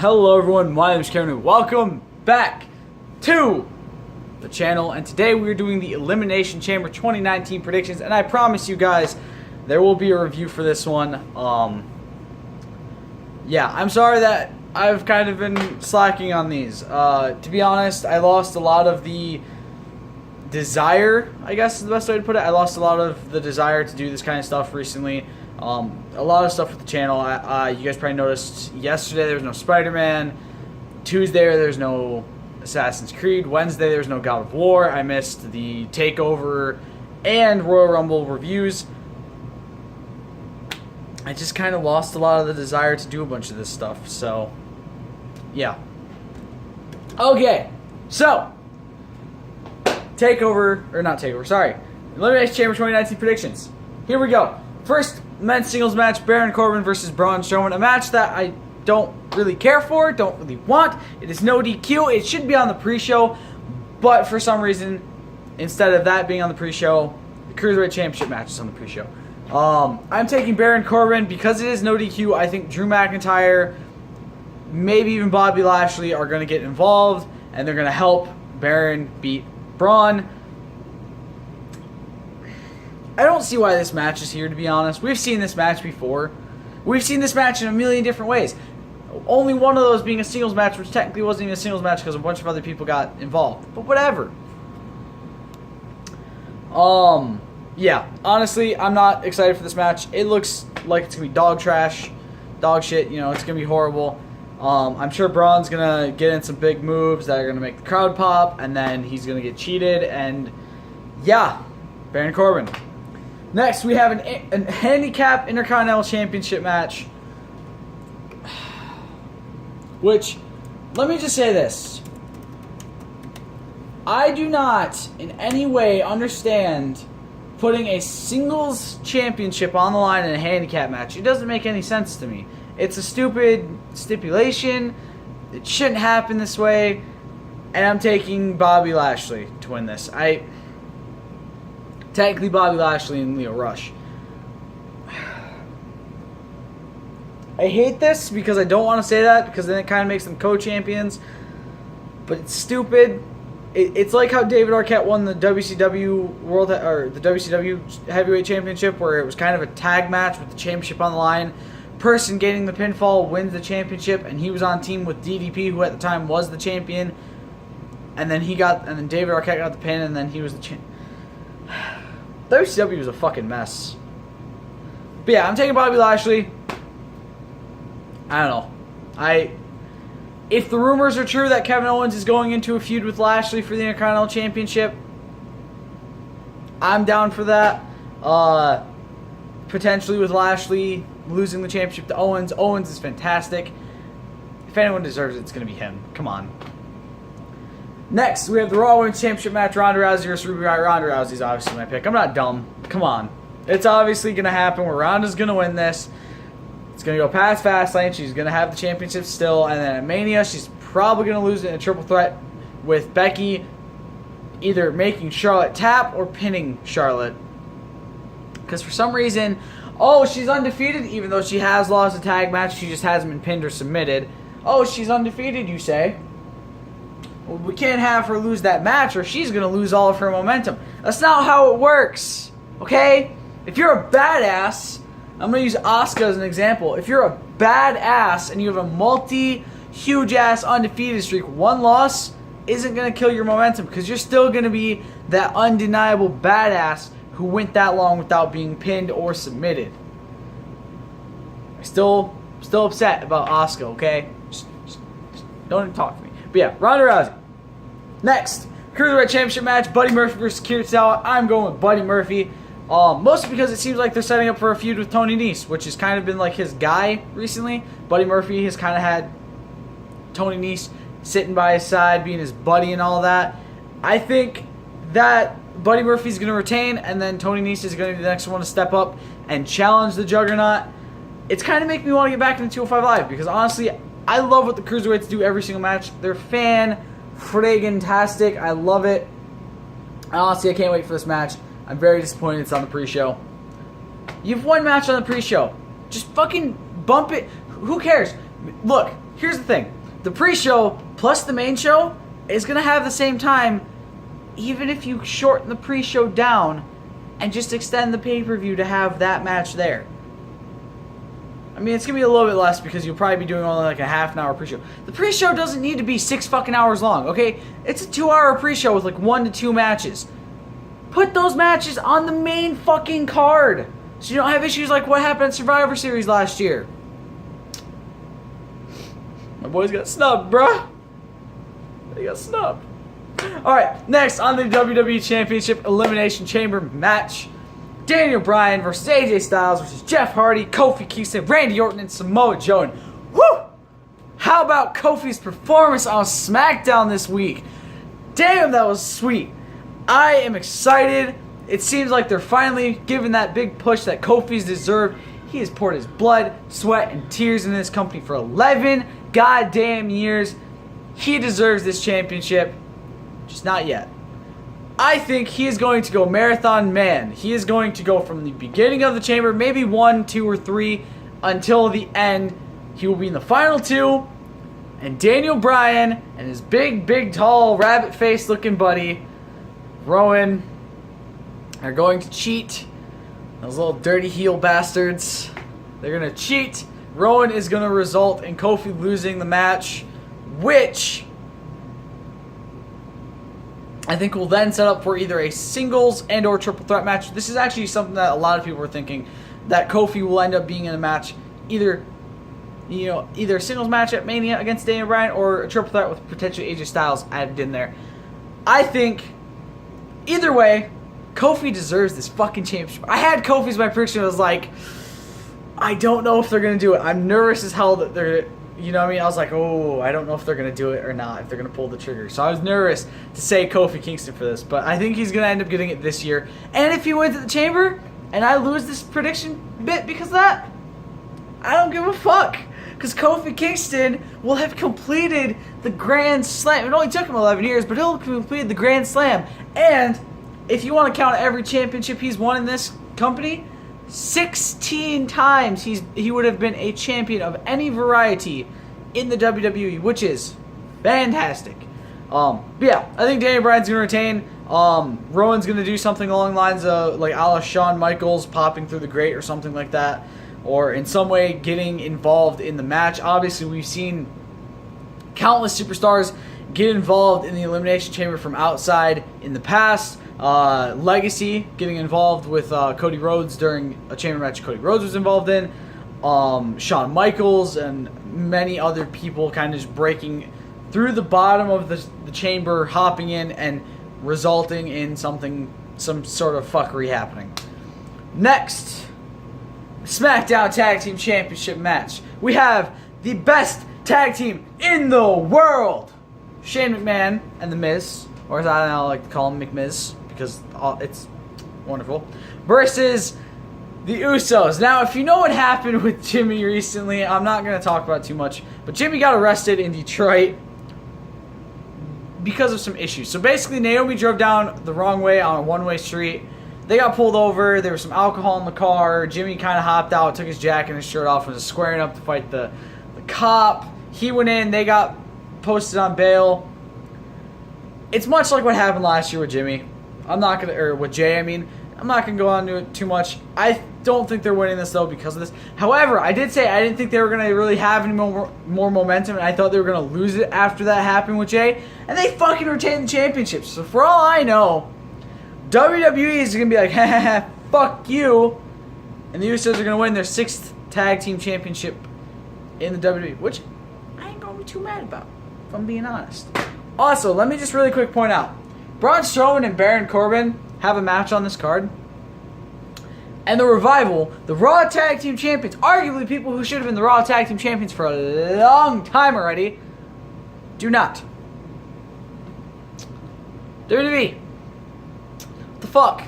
Hello everyone, my name is Kevin. Welcome back to the channel, and today we are doing the Elimination Chamber 2019 predictions, and I promise you guys there will be a review for this one. Yeah, I'm sorry that I've kind of been slacking on these. To be honest, I lost a lot of the desire, I guess is the best way to put it. I lost a lot of the desire to do this kind of stuff recently. A lot of stuff with the channel. You guys probably noticed yesterday there was no Spider-Man. Tuesday there's no Assassin's Creed. Wednesday there's no God of War. I missed the Takeover and Royal Rumble reviews. I just kind of lost a lot of the desire to do a bunch of this stuff. So, yeah. Okay, so Takeover, or not Takeover, sorry. Elimination Chamber 2019 predictions. Here we go. First men's singles match, Baron Corbin versus Braun Strowman. A match that I don't really care for, don't really want. It is no DQ. It should be on the pre-show, but for some reason, instead of that being on the pre-show, the Cruiserweight Championship match is on the pre-show. I'm taking Baron Corbin because it is no DQ. I think Drew McIntyre, maybe even Bobby Lashley are going to get involved, and they're going to help Baron beat Braun. I don't see why this match is here, to be honest. We've seen this match before. We've seen this match in a million different ways. Only one of those being a singles match, which technically wasn't even a singles match because a bunch of other people got involved. But whatever. Yeah, honestly, I'm not excited for this match. It looks like it's going to be dog trash, dog shit, you know, it's going to be horrible. I'm sure Braun's going to get in some big moves that are going to make the crowd pop, and then he's going to get cheated, and yeah, Baron Corbin. Next, we have an handicap Intercontinental Championship match, which, let me just say this. I do not in any way understand putting a singles championship on the line in a handicap match. It doesn't make any sense to me. It's a stupid stipulation. It shouldn't happen this way. And I'm taking Bobby Lashley to win this. Technically Bobby Lashley and Lio Rush. I hate this because I don't want to say that because then it kind of makes them co-champions. But it's stupid. It's like how David Arquette won the WCW the WCW Heavyweight Championship, where it was kind of a tag match with the championship on the line. Person getting the pinfall wins the championship, and he was on team with DDP, who at the time was the champion. And then David Arquette got the pin, and then he was the champion. WCW was a fucking mess. But yeah, I'm taking Bobby Lashley. I don't know. If the rumors are true that Kevin Owens is going into a feud with Lashley for the Intercontinental Championship, I'm down for that. Potentially with Lashley losing the championship to Owens. Owens is fantastic. If anyone deserves it, it's going to be him. Come on. Next, we have the Raw Women's Championship match, Ronda Rousey versus Ruby Riott. Ronda Rousey's obviously my pick. I'm not dumb. Come on. It's obviously going to happen where Ronda's going to win this. It's going to go past Fastlane. She's going to have the championship still. And then at Mania, she's probably going to lose it in a triple threat with Becky either making Charlotte tap or pinning Charlotte. Because for some reason, she's undefeated even though she has lost a tag match. She just hasn't been pinned or submitted. Oh, she's undefeated, you say? Well, we can't have her lose that match or she's going to lose all of her momentum. That's not how it works, okay? If you're a badass, I'm going to use Asuka as an example. If you're a badass and you have a huge-ass undefeated streak, one loss isn't going to kill your momentum because you're still going to be that undeniable badass who went that long without being pinned or submitted. I'm still upset about Asuka, okay? Just don't even talk to me. But yeah, Ronda Rousey. Next, Cruiserweight Championship match, Buddy Murphy versus Kurosawa. I'm going with Buddy Murphy. Mostly because it seems like they're setting up for a feud with Tony Nese, which has kind of been like his guy recently. Buddy Murphy has kind of had Tony Nese sitting by his side, being his buddy and all that. I think that Buddy Murphy's going to retain, and then Tony Nese is going to be the next one to step up and challenge the Juggernaut. It's kind of making me want to get back into 205 Live, because honestly, I love what the Cruiserweights do every single match. They're fan-friggin-tastic. I love it. Honestly, I can't wait for this match. I'm very disappointed it's on the pre-show. You have one match on the pre-show. Just fucking bump it. Who cares? Look, here's the thing. The pre-show plus the main show is going to have the same time, even if you shorten the pre-show down and just extend the pay-per-view to have that match there. I mean, it's going to be a little bit less because you'll probably be doing only like a half an hour pre-show. The pre-show doesn't need to be 6 fucking hours long, okay? It's a 2-hour pre-show with like 1 to 2 matches. Put those matches on the main fucking card so you don't have issues like what happened at Survivor Series last year. My boys got snubbed, bruh. They got snubbed. Alright, next on the WWE Championship Elimination Chamber match. Daniel Bryan versus AJ Styles versus Jeff Hardy, Kofi Kingston, Randy Orton, and Samoa Joe. And whoo! How about Kofi's performance on SmackDown this week? Damn, that was sweet. I am excited. It seems like they're finally giving that big push that Kofi's deserved. He has poured his blood, sweat, and tears in this company for 11 goddamn years. He deserves this championship. Just not yet. I think he is going to go marathon man. He is going to go from the beginning of the chamber, maybe 1, 2, or 3, until the end. He will be in the final 2. And Daniel Bryan and his big, tall, rabbit-faced looking buddy, Rowan, are going to cheat. Those little dirty heel bastards. They're going to cheat. Rowan is going to result in Kofi losing the match, which I think will then set up for either a singles and or triple threat match. This is actually something that a lot of people were thinking, that Kofi will end up being in a match, either a singles match at Mania against Daniel Bryan or a triple threat with potentially AJ Styles added in there. I think either way, Kofi deserves this fucking championship. I had Kofi as my prediction. I was like, I don't know if they're going to do it. I'm nervous as hell that they're, you know what I mean? I was like, oh, I don't know if they're going to do it or not, if they're going to pull the trigger. So I was nervous to say Kofi Kingston for this, but I think he's going to end up getting it this year. And if he wins at the Chamber and I lose this prediction bit because of that, I don't give a fuck. Because Kofi Kingston will have completed the Grand Slam. It only took him 11 years, but he'll have completed the Grand Slam. And if you want to count every championship he's won in this company, 16 times he would have been a champion of any variety in the WWE, which is fantastic. But yeah, I think Daniel Bryan's going to retain. Rowan's going to do something along the lines of like a la Shawn Michaels popping through the grate or something like that, or in some way getting involved in the match. Obviously, we've seen countless superstars get involved in the Elimination Chamber from outside in the past. Legacy getting involved with Cody Rhodes during a chamber match Cody Rhodes was involved in. Shawn Michaels and many other people kind of just breaking through the bottom of the chamber, hopping in and resulting in some sort of fuckery happening. Next, SmackDown Tag Team Championship match. We have the best tag team in the world, Shane McMahon and The Miz, or as I now like to call him, McMiz, because it's wonderful, versus the Usos. Now, if you know what happened with Jimmy recently, I'm not going to talk about it too much, but Jimmy got arrested in Detroit because of some issues. So basically, Naomi drove down the wrong way on a one-way street. They got pulled over. There was some alcohol in the car. Jimmy kind of hopped out, took his jacket and his shirt off, and was squaring up to fight the cop. He went in. They got posted on bail. It's much like what happened last year with Jimmy. With Jay, I mean. I'm not going to go on to it too much. I don't think they're winning this, though, because of this. However, I did say I didn't think they were going to really have any more momentum, and I thought they were going to lose it after that happened with Jay. And they fucking retained the championship. So for all I know, WWE is going to be like, ha ha ha, fuck you. And the Usos are going to win their 6th tag team championship in the WWE, which I ain't going to be too mad about, if I'm being honest. Also, let me just really quick point out, Braun Strowman and Baron Corbin have a match on this card. And the Revival, the Raw Tag Team Champions, arguably people who should have been the Raw Tag Team Champions for a long time already, do not. WWE, what the fuck?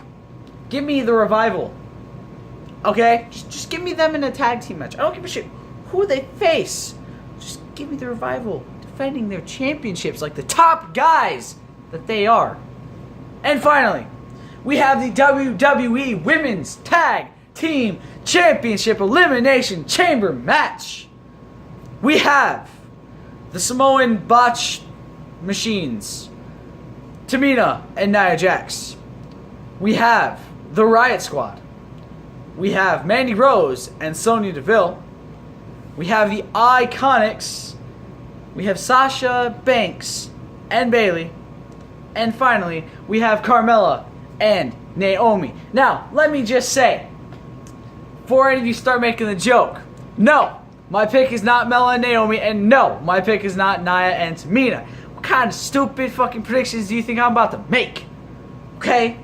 Give me the Revival. Okay? Just give me them in a tag team match. I don't give a shit who they face. Just give me the Revival defending their championships like the top guys that they are. And finally, we have the WWE Women's Tag Team Championship Elimination Chamber match. We have the Samoan botch machines, Tamina and Nia Jax. We have the Riot Squad. We have Mandy Rose and Sonya Deville. We have the Iconics. We have Sasha Banks and Bayley. And finally, we have Carmella and Naomi. Now, let me just say, before any of you start making the joke, no, my pick is not Mella and Naomi, and no, my pick is not Nia and Tamina. What kind of stupid fucking predictions do you think I'm about to make? Okay?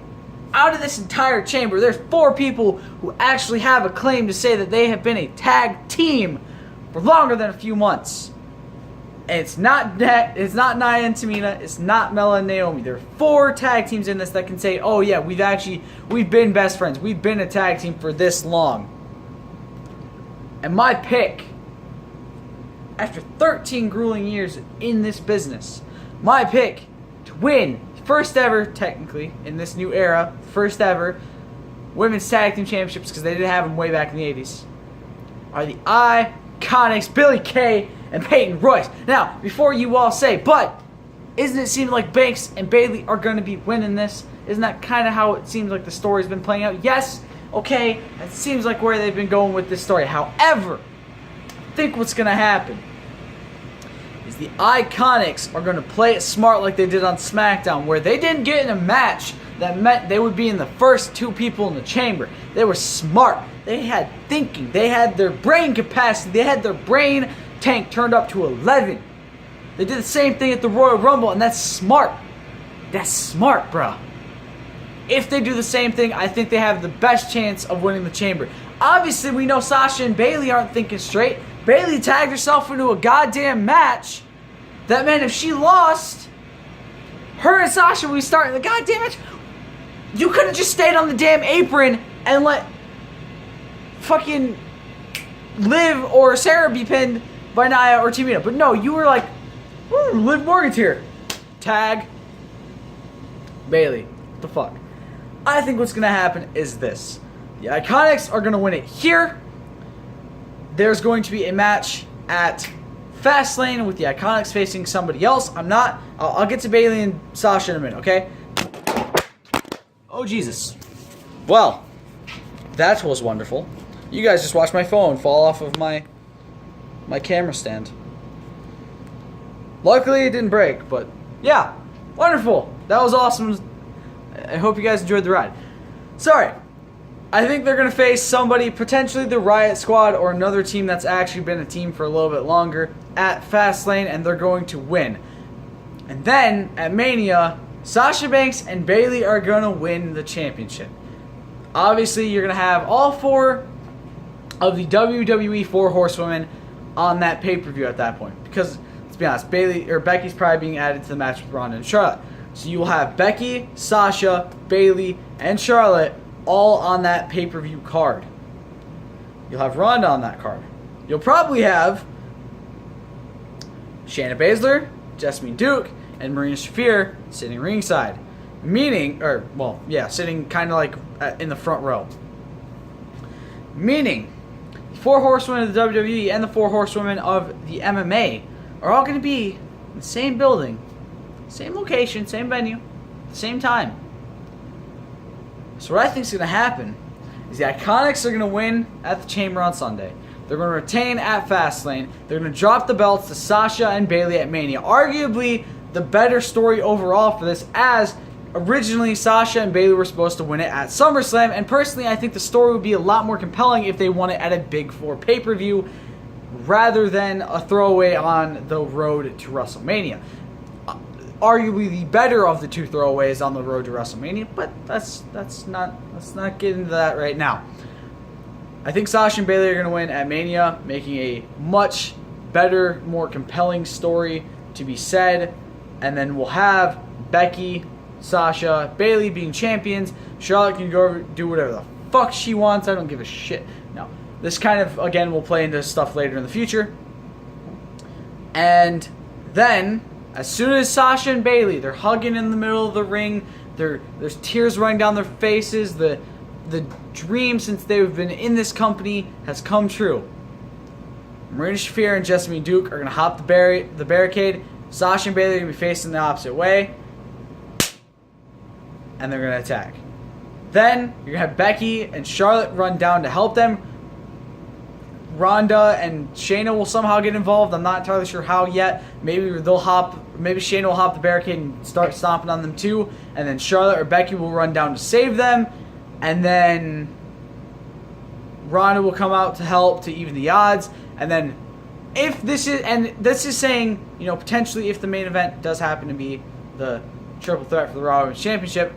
Out of this entire chamber, there's 4 people who actually have a claim to say that they have been a tag team for longer than a few months. And it's not Nia and Tamina, it's not Mella and Naomi. There are 4 tag teams in this that can say, oh yeah, we've been best friends. We've been a tag team for this long. And my pick, after 13 grueling years in this business, my pick to win, first ever, technically, in this new era, first ever women's tag team championships, because they didn't have them way back in the 80s, are the Iconics, Billie Kay and Peyton Royce. Now, before you all say, but isn't it seem like Banks and Bayley are going to be winning this? Isn't that kind of how it seems like the story's been playing out? Yes, okay, it seems like where they've been going with this story. However, I think what's going to happen is the Iconics are going to play it smart like they did on SmackDown, where they didn't get in a match that meant they would be in the first 2 people in the chamber. They were smart. They had thinking. They had their brain capacity. They had their brain tank turned up to 11. They did the same thing at the Royal Rumble, and that's smart. That's smart, bruh. If they do the same thing, I think they have the best chance of winning the chamber. Obviously, we know Sasha and Bayley aren't thinking straight. Bayley tagged herself into a goddamn match that meant if she lost, her and Sasha would be starting the goddamn match. You could have just stayed on the damn apron and let fucking Liv or Sarah be pinned by Nia or Tamina. But no, you were like, Liv Morgan's here. Tag Bayley. What the fuck? I think what's going to happen is this. The Iconics are going to win it here. There's going to be a match at Fastlane with the Iconics facing somebody else. I'll get to Bayley and Sasha in a minute, okay? Oh, Jesus. Well, that was wonderful. You guys just watched my phone fall off of my camera stand. Luckily, it didn't break, but yeah, wonderful. That was awesome. I hope you guys enjoyed the ride. Sorry. I think they're going to face somebody, potentially the Riot Squad or another team that's actually been a team for a little bit longer at Fastlane, and they're going to win. And then, at Mania, Sasha Banks and Bayley are going to win the championship. Obviously, you're going to have all 4 of the WWE 4 Horsewomen on that pay-per-view at that point. Because, let's be honest, Becky's probably being added to the match with Ronda and Charlotte. So you will have Becky, Sasha, Bayley, and Charlotte all on that pay-per-view card. You'll have Ronda on that card. You'll probably have Shayna Baszler, Jessamine Duke, and Marina Shafir sitting ringside. Sitting kind of like in the front row. Meaning, the 4 horsewomen of the WWE and the 4 horsewomen of the MMA are all going to be in the same building, same location, same venue, same time. So what I think is going to happen is the Iconics are going to win at the Chamber on Sunday. They're going to retain at Fastlane. They're going to drop the belts to Sasha and Bayley at Mania. Arguably the better story overall for this, as originally Sasha and Bayley were supposed to win it at SummerSlam. And personally, I think the story would be a lot more compelling if they won it at a Big 4 pay-per-view rather than a throwaway on the road to WrestleMania. Arguably the better of the 2 throwaways on the road to WrestleMania, but let's not get into that right now. I think Sasha and Bayley are going to win at Mania, making a much better, more compelling story to be said, and then we'll have Becky, Sasha, Bayley being champions. Charlotte can go do whatever the fuck she wants. I don't give a shit. No, this kind of, again, will play into stuff later in the future. And then, as soon as Sasha and Bayley, they're hugging in the middle of the ring, there's tears running down their faces, the dream since they've been in this company has come true. Marina Shafir and Jessamine Duke are going to hop the barricade. Sasha and Bayley are going to be facing the opposite way. And they're going to attack. Then you're going to have Becky and Charlotte run down to help them. Ronda and Shayna will somehow get involved. I'm not entirely sure how yet. Maybe Shayna will hop the barricade and start stomping on them too. And then Charlotte or Becky will run down to save them. And then Ronda will come out to help to even the odds. And then this is saying, you know, potentially if the main event does happen to be the triple threat for the Raw Women's Championship,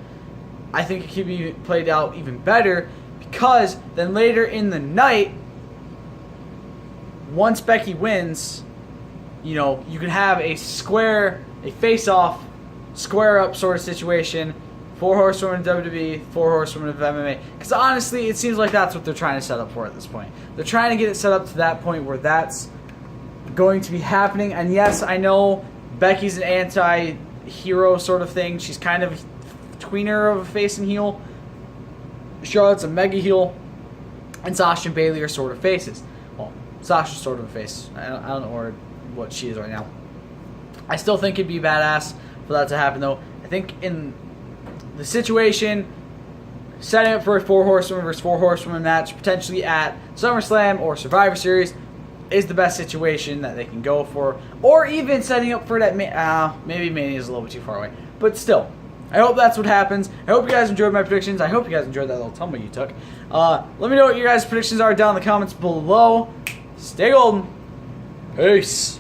I think it could be played out even better, because then later in the night, once Becky wins, you know, you can have a face-off, square-up sort of situation. 4 horsewomen of WWE, 4 horsewomen of MMA. Because honestly, it seems like that's what they're trying to set up for at this point. They're trying to get it set up to that point where that's going to be happening. And yes, I know Becky's an anti-hero sort of thing. She's kind of tweener of a face and heel. Charlotte's a mega heel. And Sasha and Bayley are sort of faces. Well, Sasha's sort of a face. I don't know what she is right now. I still think it'd be badass for that to happen, though. I think in the situation, setting up for a 4 horsewomen versus 4 horsewomen match, potentially at SummerSlam or Survivor Series, is the best situation that they can go for. Or even setting up for that, maybe Mania is a little bit too far away. But still, I hope that's what happens. I hope you guys enjoyed my predictions. I hope you guys enjoyed that little tumble you took. Let me know what your guys' predictions are down in the comments below. Stay golden. Peace.